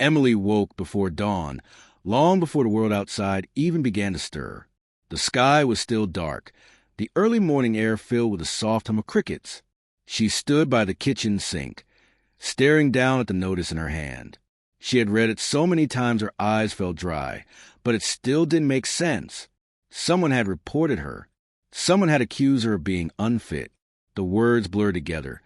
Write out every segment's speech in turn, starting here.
Emily woke before dawn, long before the world outside even began to stir. The sky was still dark, the early morning air filled with the soft hum of crickets. She stood by the kitchen sink, staring down at the notice in her hand. She had read it so many times her eyes felt dry, but it still didn't make sense. Someone had reported her. Someone had accused her of being unfit. The words blurred together,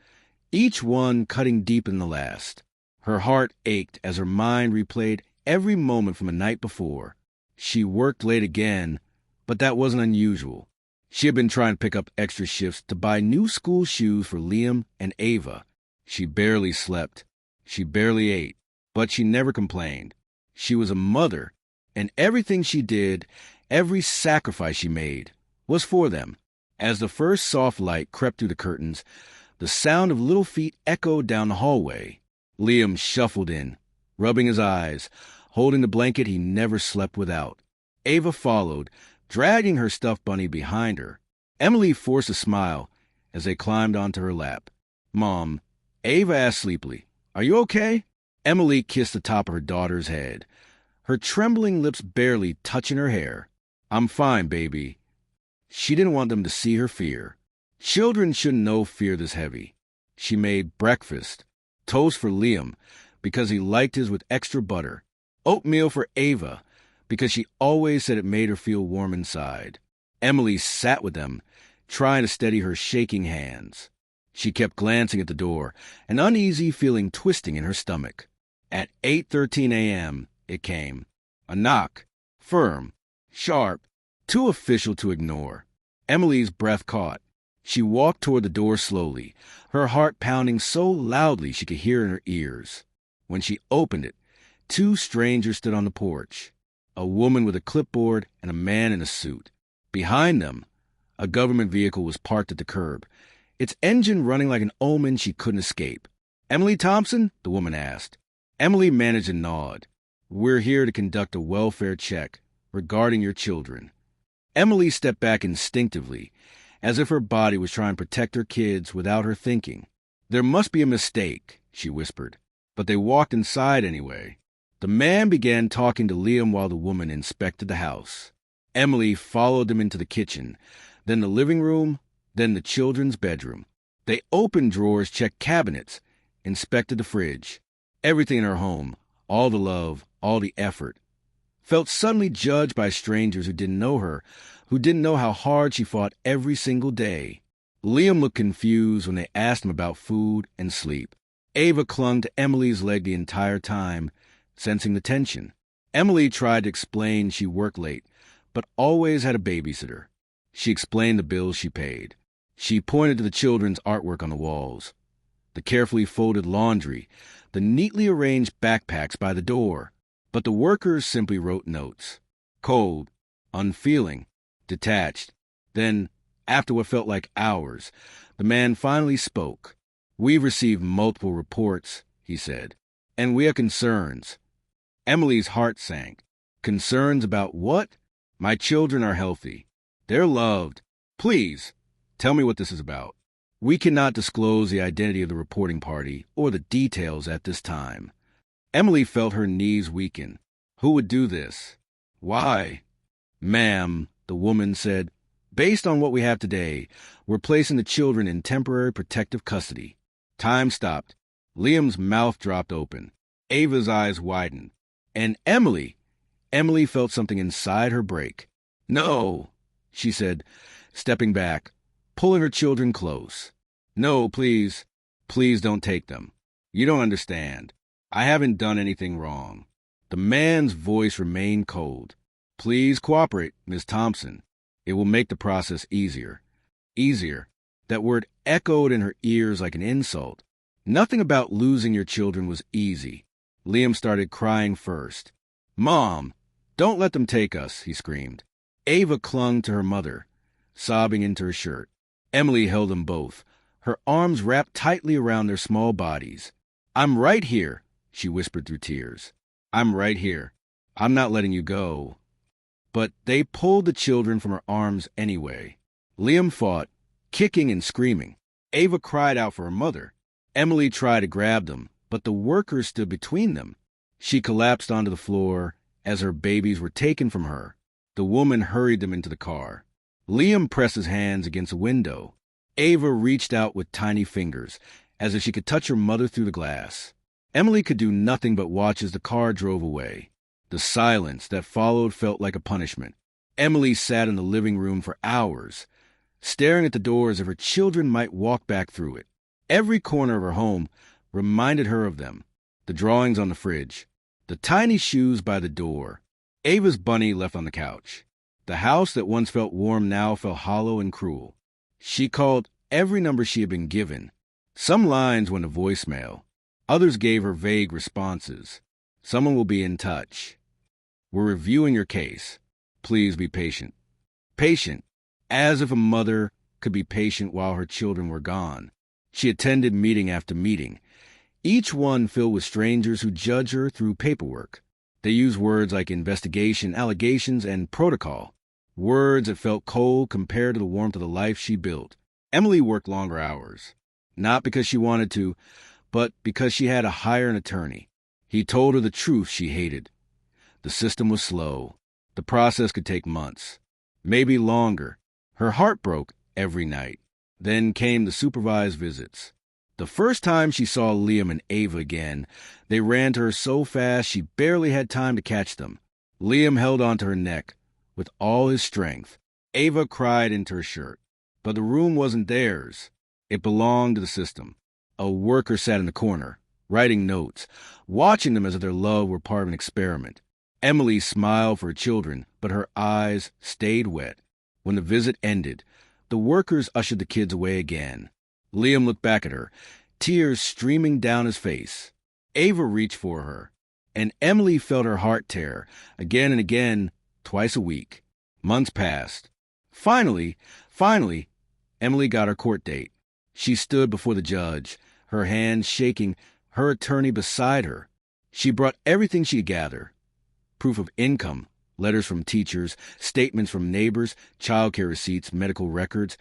each one cutting deep in the last. Her heart ached as her mind replayed every moment from the night before. She worked late again, but that wasn't unusual. She had been trying to pick up extra shifts to buy new school shoes for Liam and Ava. She barely slept. She barely ate, but she never complained. She was a mother, and everything she did, every sacrifice she made, was for them. As the first soft light crept through the curtains, the sound of little feet echoed down the hallway. Liam shuffled in, rubbing his eyes, holding the blanket he never slept without. Ava followed, dragging her stuffed bunny behind her. Emily forced a smile as they climbed onto her lap. "Mom," Ava asked sleepily, "are you okay?" Emily kissed the top of her daughter's head, her trembling lips barely touching her hair. "I'm fine, baby." She didn't want them to see her fear. Children shouldn't know fear this heavy. She made breakfast, toast for Liam because he liked his with extra butter, oatmeal for Ava because she always said it made her feel warm inside. Emily sat with them, trying to steady her shaking hands. She kept glancing at the door, an uneasy feeling twisting in her stomach. At 8:13 a.m., it came. A knock, firm, sharp, too official to ignore. Emily's breath caught. She walked toward the door slowly, her heart pounding so loudly she could hear in her ears. When she opened it, two strangers stood on the porch, a woman with a clipboard and a man in a suit. Behind them, a government vehicle was parked at the curb, its engine running like an omen she couldn't escape. "Emily Thompson?" the woman asked. Emily managed a nod. "We're here to conduct a welfare check regarding your children." Emily stepped back instinctively, as if her body was trying to protect her kids without her thinking. "There must be a mistake," she whispered, but they walked inside anyway. The man began talking to Liam while the woman inspected the house. Emily followed them into the kitchen, then the living room, then the children's bedroom. They opened drawers, checked cabinets, inspected the fridge. Everything in her home, all the love, all the effort, felt suddenly judged by strangers who didn't know her, who didn't know how hard she fought every single day. Liam looked confused when they asked him about food and sleep. Ava clung to Emily's leg the entire time, sensing the tension. Emily tried to explain she worked late, but always had a babysitter. She explained the bills she paid. She pointed to the children's artwork on the walls, the carefully folded laundry, the neatly arranged backpacks by the door. But the workers simply wrote notes. Cold, unfeeling, detached. Then, after what felt like hours, the man finally spoke. "We've received multiple reports," he said, "and we have concerns." Emily's heart sank. "Concerns about what?" "My children are healthy. They're loved. Please, tell me what this is about." "We cannot disclose the identity of the reporting party or the details at this time." Emily felt her knees weaken. Who would do this? Why? "Ma'am," the woman said, "based on what we have today, we're placing the children in temporary protective custody." Time stopped. Liam's mouth dropped open. Ava's eyes widened. And Emily felt something inside her break. "No," she said, stepping back, pulling her children close. "No, please don't take them. You don't understand. I haven't done anything wrong." The man's voice remained cold. "Please cooperate, Miss Thompson. It will make the process easier." Easier. That word echoed in her ears like an insult. Nothing about losing your children was easy. Liam started crying first. "Mom, don't let them take us," he screamed. Ava clung to her mother, sobbing into her shirt. Emily held them both, her arms wrapped tightly around their small bodies. "I'm right here," she whispered through tears. "I'm right here. I'm not letting you go." But they pulled the children from her arms anyway. Liam fought, kicking and screaming. Ava cried out for her mother. Emily tried to grab them, but the workers stood between them. She collapsed onto the floor as her babies were taken from her. The woman hurried them into the car. Liam pressed his hands against a window. Ava reached out with tiny fingers, as if she could touch her mother through the glass. Emily could do nothing but watch as the car drove away. The silence that followed felt like a punishment. Emily sat in the living room for hours, staring at the door as if her children might walk back through it. Every corner of her home reminded her of them. The drawings on the fridge, the tiny shoes by the door, Ava's bunny left on the couch. The house that once felt warm now felt hollow and cruel. She called every number she had been given. Some lines went to voicemail. Others gave her vague responses. Someone will be in touch. We're reviewing your case. Please be patient. Patient, as if a mother could be patient while her children were gone. She attended meeting after meeting, each one filled with strangers who judge her through paperwork. They used words like investigation, allegations, and protocol. Words that felt cold compared to the warmth of the life she built. Emily worked longer hours, not because she wanted to, but because she had to hire an attorney. He told her the truth she hated. The system was slow. The process could take months, maybe longer. Her heart broke every night. Then came the supervised visits. The first time she saw Liam and Ava again, they ran to her so fast she barely had time to catch them. Liam held onto her neck with all his strength. Ava cried into her shirt. But the room wasn't theirs. It belonged to the system. A worker sat in the corner, writing notes, watching them as if their love were part of an experiment. Emily smiled for her children, but her eyes stayed wet. When the visit ended, the workers ushered the kids away again. Liam looked back at her, tears streaming down his face. Ava reached for her, and Emily felt her heart tear, again and again, twice a week. Months passed. Finally, Emily got her court date. She stood before the judge, her hands shaking, her attorney beside her. She brought everything she could gather. Proof of income, letters from teachers, statements from neighbors, childcare receipts, medical records,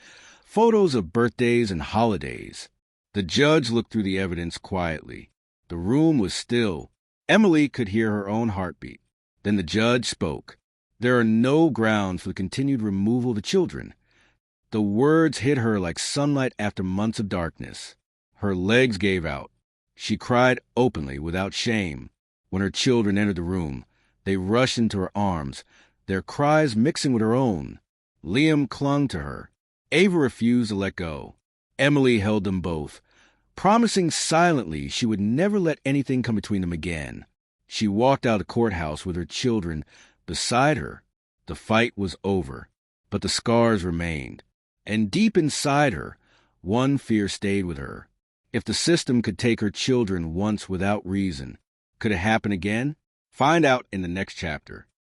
photos of birthdays and holidays. The judge looked through the evidence quietly. The room was still. Emily could hear her own heartbeat. Then the judge spoke. There are no grounds for the continued removal of the children. The words hit her like sunlight after months of darkness. Her legs gave out. She cried openly, without shame. When her children entered the room, they rushed into her arms, their cries mixing with her own. Liam clung to her. Ava refused to let go. Emily held them both, promising silently she would never let anything come between them again. She walked out of the courthouse with her children beside her. The fight was over, but the scars remained. And deep inside her, one fear stayed with her. If the system could take her children once without reason, could it happen again? Find out in the next chapter.